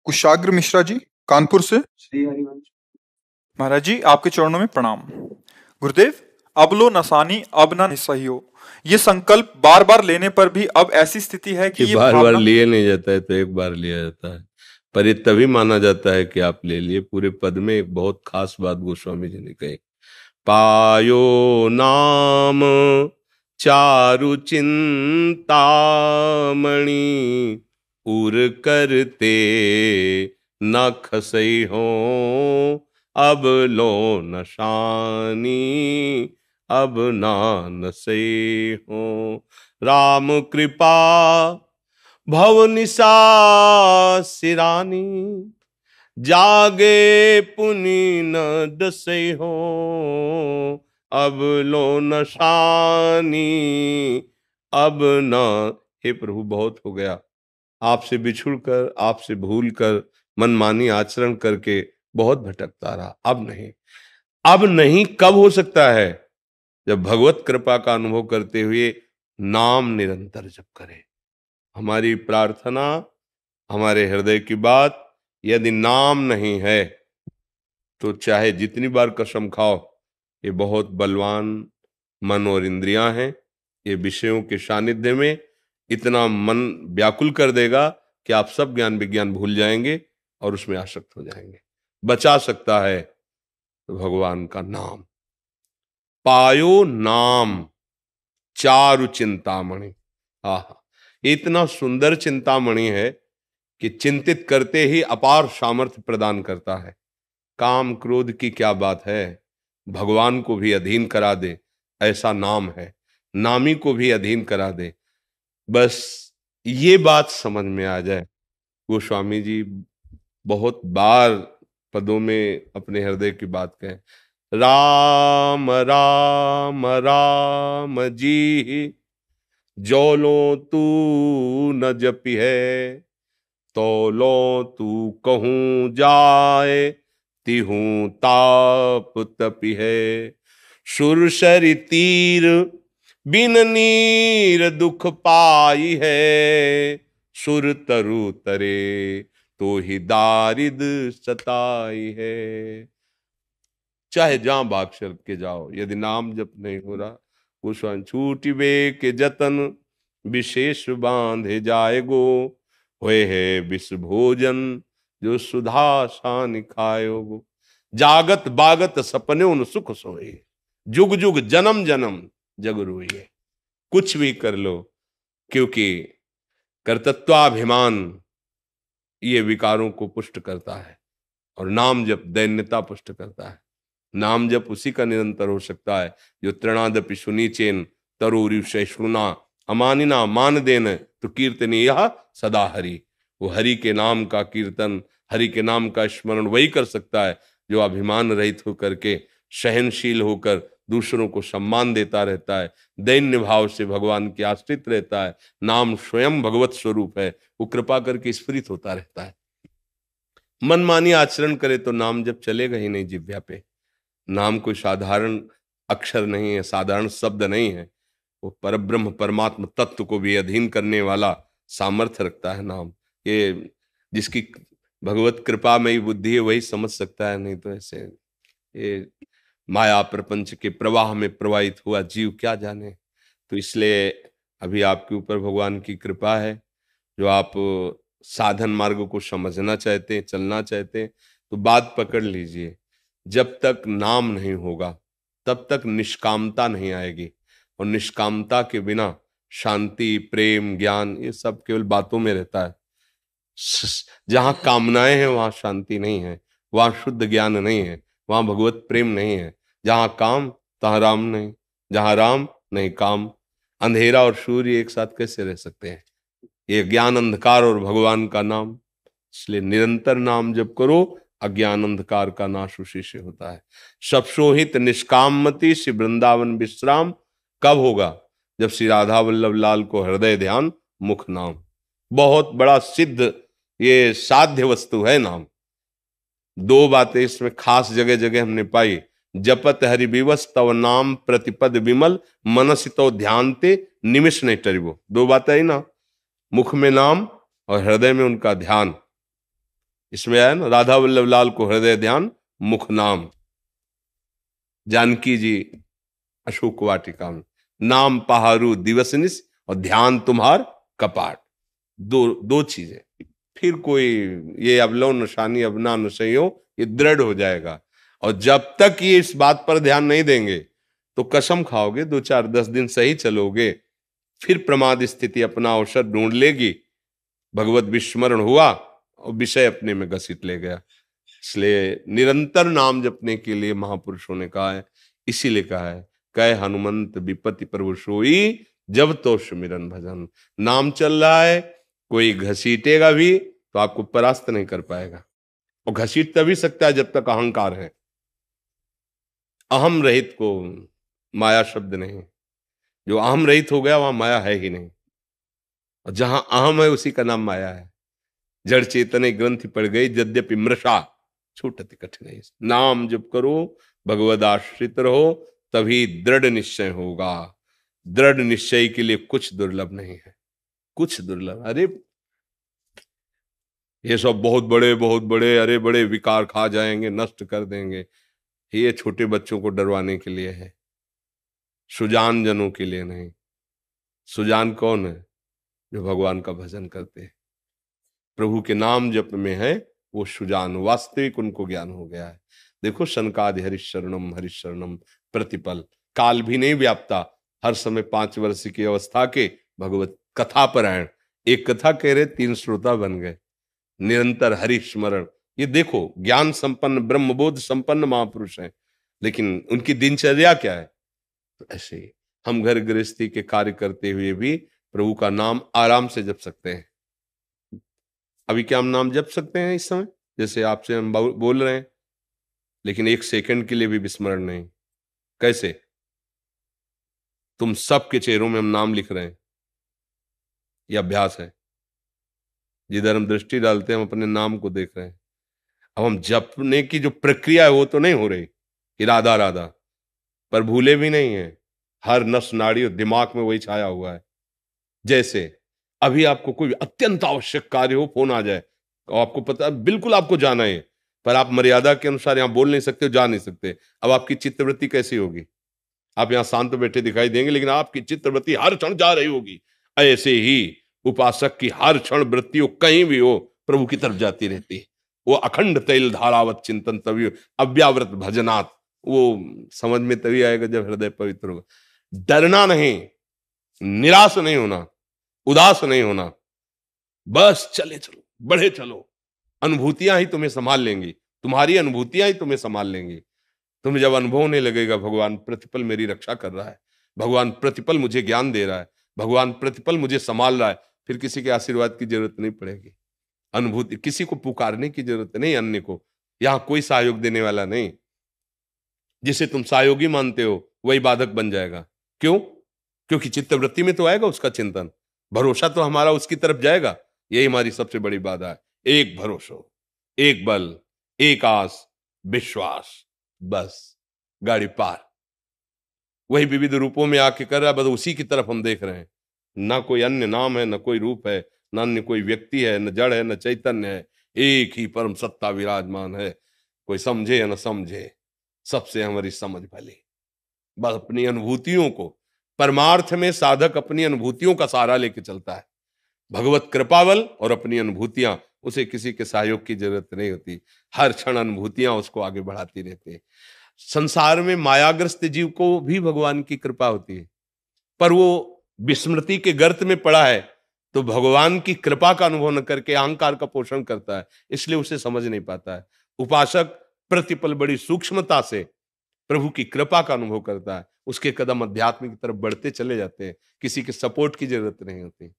कुशाग्र मिश्रा जी, कानपुर से। श्री हरिवंश। महाराज जी, आपके चरणों में प्रणाम। गुरुदेव, अब लो नसानी अब न सहियो, ये संकल्प बार बार लेने पर भी अब ऐसी स्थिति है कि ये ये बार बार भावना लिए नहीं जाता है, तो एक बार लिया जाता है। पर ये तभी माना जाता है कि आप ले लिए। पूरे पद में एक बहुत खास बात गोस्वामी जी ने कही, पायो नाम चारु चिंतामणि, उर करते न खसई हो, अब लो नशानी अब ना नसई हो। राम कृपा भवनिशा सिरानी, जागे पुनि न दसै हो, अब लो नशानी अब न। हे प्रभु, बहुत हो गया, आपसे बिछुड़ कर, आपसे भूल कर, मनमानी आचरण करके बहुत भटकता रहा। अब नहीं, अब नहीं कब हो सकता है? जब भगवत कृपा का अनुभव करते हुए नाम निरंतर जप करें। हमारी प्रार्थना, हमारे हृदय की बात, यदि नाम नहीं है तो चाहे जितनी बार कसम खाओ, ये बहुत बलवान मन और इंद्रियां हैं। ये विषयों के सानिध्य में इतना मन व्याकुल कर देगा कि आप सब ज्ञान विज्ञान भूल जाएंगे और उसमें आसक्त हो जाएंगे। बचा सकता है तो भगवान का नाम। पायो नाम चारु चिंतामणि। आहा, इतना सुंदर चिंतामणि है कि चिंतित करते ही अपार सामर्थ्य प्रदान करता है। काम क्रोध की क्या बात है, भगवान को भी अधीन करा दे, ऐसा नाम है। नामी को भी अधीन करा दे। बस ये बात समझ में आ जाए। गोस्वामी जी बहुत बार पदों में अपने हृदय की बात कहें, राम राम राम जी, जो लो तू न जपी है, तो लो तू कहूं जाए, तिहूं ताप तपी है। सुरसरि तीर बिन नीर दुख पाई है, सुर तरु तरे तो ही दारिद सताई है। चाहे जहां भाग चल के जाओ, यदि नाम जप नहीं हो रहा, गोस्वामी छूटिबे के जतन विशेष बांधे जाएगो, होए है विष भोजन जो सुधा सान खाएगो। जागत बागत सपने उन सुख सोए, जुग जुग जन्म जन्म जग रोए। कुछ भी कर लो, क्योंकि कर्तृत्वाभिमान ये विकारों को पुष्ट करता है और नाम जप दैन्यता पुष्ट करता है। नाम जप उसी का निरंतर हो सकता है जो तृणादपि सुनीचेन तरुरी सहिष्णुना अमानिना मान देन तो कीर्तनी यह सदा हरि। वो हरि के नाम का कीर्तन, हरि के नाम का स्मरण वही कर सकता है जो अभिमान रहित होकर के, सहनशील होकर दूसरों को सम्मान देता रहता है, दैन्य भाव से भगवान के आश्रित रहता है। नाम स्वयं भगवत स्वरूप है, वो कृपा करके स्फुरित होता रहता है। मनमानी आचरण करे तो नाम जब चलेगा ही नहीं जिह्वा पे। नाम कोई साधारण अक्षर नहीं है, साधारण शब्द नहीं है। वो परब्रह्म परमात्म तत्व को भी अधीन करने वाला सामर्थ्य रखता है नाम। ये जिसकी भगवत कृपा में ही बुद्धि है वही समझ सकता है, नहीं तो ऐसे ये माया प्रपंच के प्रवाह में प्रवाहित हुआ जीव क्या जाने। तो इसलिए अभी आपके ऊपर भगवान की कृपा है, जो आप साधन मार्ग को समझना चाहते हैं, चलना चाहते हैं, तो बात पकड़ लीजिए। जब तक नाम नहीं होगा तब तक निष्कामता नहीं आएगी, और निष्कामता के बिना शांति, प्रेम, ज्ञान ये सब केवल बातों में रहता है। जहां कामनाएं हैं वहां शांति नहीं है, वहां शुद्ध ज्ञान नहीं है, वहां भगवत प्रेम नहीं है। जहां काम तहां राम नहीं, जहां राम नहीं काम। अंधेरा और सूर्य एक साथ कैसे रह सकते हैं? ये ज्ञान अंधकार और भगवान का नाम। इसलिए निरंतर नाम जप करो, अज्ञान अंधकार का नाश उसी से होता है। सब सोहित निष्कामति श्री वृंदावन विश्राम कब होगा? जब श्री राधा वल्लभ लाल को हृदय ध्यान मुख नाम। बहुत बड़ा सिद्ध ये साध्य वस्तु है नाम। दो बातें इसमें खास जगह जगह हमने पाई। जपत हरि विवश तव नाम प्रतिपद विमल, मनसितो ध्यानते निमिष नहीं टरिबो। दो बातें ही ना, मुख में नाम और हृदय में उनका ध्यान। इसमें आया ना, राधा वल्लभ लाल को हृदय ध्यान मुख नाम। जानकी जी अशोक वाटिका में, नाम पहारू दिवसनिस और ध्यान तुम्हार कपाट। दो दो चीजें। फिर कोई ये अबलो नशानी अबना नशयो ये दृढ़ हो जाएगा। और जब तक ये इस बात पर ध्यान नहीं देंगे तो कसम खाओगे 2 4 10 दिन सही चलोगे, फिर प्रमाद स्थिति अपना औषध ढूंढ लेगी। भगवत विस्मरण हुआ और विषय अपने में घसीट ले गया। इसलिए निरंतर नाम जपने के लिए महापुरुषों ने कहा है, इसीलिए कहा है, कह हनुमंत विपत्ति प्रभु सोई जब तो सुमिरन भजन। नाम चल रहा है, कोई घसीटेगा भी तो आपको परास्त नहीं कर पाएगा। और घसीट तभी सकता है जब तक अहंकार है। अहम रहित को माया शब्द नहीं। जो अहम रहित हो गया वहां माया है ही नहीं। और जहां अहम है उसी का नाम माया है। जड़ चेतने ग्रंथि पड़ गई यद्यपि मृषा छूटति कठिन। नाम जप करो, भगवद आश्रित रहो, तभी दृढ़ निश्चय होगा। दृढ़ निश्चय के लिए कुछ दुर्लभ नहीं है, कुछ दुर्लभ। अरे ये सब बहुत बड़े अरे बड़े विकार खा जाएंगे, नष्ट कर देंगे, ये छोटे बच्चों को डरवाने के लिए है, सुजान जनों के लिए नहीं। सुजान कौन है? जो भगवान का भजन करते हैं, प्रभु के नाम जप में है, वो सुजान, वास्तविक उनको ज्ञान हो गया है। देखो सनकादि हरिशरणम प्रतिपल, काल भी नहीं व्याप्ता, हर समय 5 वर्ष की अवस्था के भगवत कथा परायण। एक कथा कह रहे 3 श्रोता बन गए। निरंतर हरि स्मरण। ये देखो ज्ञान संपन्न ब्रह्मबोध संपन्न महापुरुष हैं, लेकिन उनकी दिनचर्या क्या है? तो ऐसे ही हम घर गृहस्थी के कार्य करते हुए भी प्रभु का नाम आराम से जप सकते हैं। अभी क्या हम नाम जप सकते हैं इस समय, जैसे आपसे हम बोल रहे हैं, लेकिन 1 सेकंड के लिए भी विस्मरण नहीं। कैसे? तुम सबके चेहरों में हम नाम लिख रहे हैं, यह अभ्यास है। जिधर हम दृष्टि डालते हैं हम अपने नाम को देख रहे हैं। अब हम जपने की जो प्रक्रिया है वो तो नहीं हो रही कि राधा राधा, पर भूले भी नहीं है। हर नस नाड़ी और दिमाग में वही छाया हुआ है। जैसे अभी आपको कोई अत्यंत आवश्यक कार्य हो, फोन आ जाए और आपको पता बिल्कुल आपको जाना है, पर आप मर्यादा के अनुसार यहां बोल नहीं सकते हो, जा नहीं सकते। अब आपकी चित्तवृत्ति कैसी होगी? आप यहां शांत बैठे दिखाई देंगे, लेकिन आपकी चित्तवृत्ति हर क्षण जा रही होगी। ऐसे ही उपासक की हर क्षण वृत्ति कहीं भी हो प्रभु की तरफ जाती रहती है। वो अखंड तैल धारावत चिंतन तभी अव्यावृत भजनात्, वो समझ में तभी आएगा जब हृदय पवित्र होगा। डरना नहीं, निराश नहीं होना, उदास नहीं होना, बस चले चलो, बढ़े चलो। अनुभूतियां ही तुम्हें संभाल लेंगी, तुम्हारी अनुभूतियां ही तुम्हें संभाल लेंगी। तुम्हें जब अनुभव होने लगेगा भगवान प्रतिपल मेरी रक्षा कर रहा है, भगवान प्रतिपल मुझे ज्ञान दे रहा है, भगवान प्रतिपल मुझे संभाल रहा है, फिर किसी के आशीर्वाद की जरूरत नहीं पड़ेगी। अनुभूति, किसी को पुकारने की जरूरत नहीं, अन्य को। यहां कोई सहयोग देने वाला नहीं। जिसे तुम सहयोगी मानते हो वही बाधक बन जाएगा। क्यों? क्योंकि चित्तवृत्ति में तो आएगा उसका चिंतन, भरोसा तो हमारा उसकी तरफ जाएगा। यही हमारी सबसे बड़ी बाधा है। एक भरोसा, एक बल, एक आस, विश्वास, बस गाड़ी पार। वही विविध रूपों में आके कर रहा है, बस उसी की तरफ हम देख रहे हैं। ना कोई अन्य नाम है, न कोई रूप है, न अन्य कोई व्यक्ति है, न जड़ है, न चैतन्य है। एक ही परम सत्ता विराजमान है। कोई समझे या न समझे, सबसे हमारी समझ भली। बस अपनी अनुभूतियों को, परमार्थ में साधक अपनी अनुभूतियों का सहारा लेके चलता है। भगवत कृपावल और अपनी अनुभूतियां, उसे किसी के सहयोग की जरूरत नहीं होती। हर क्षण अनुभूतियां उसको आगे बढ़ाती रहती है। संसार में मायाग्रस्त जीव को भी भगवान की कृपा होती है, पर वो विस्मृति के गर्त में पड़ा है, तो भगवान की कृपा का अनुभव न करके अहंकार का पोषण करता है, इसलिए उसे समझ नहीं पाता है। उपासक प्रतिपल बड़ी सूक्ष्मता से प्रभु की कृपा का अनुभव करता है, उसके कदम अध्यात्म की तरफ बढ़ते चले जाते हैं, किसी के सपोर्ट की जरूरत नहीं होती।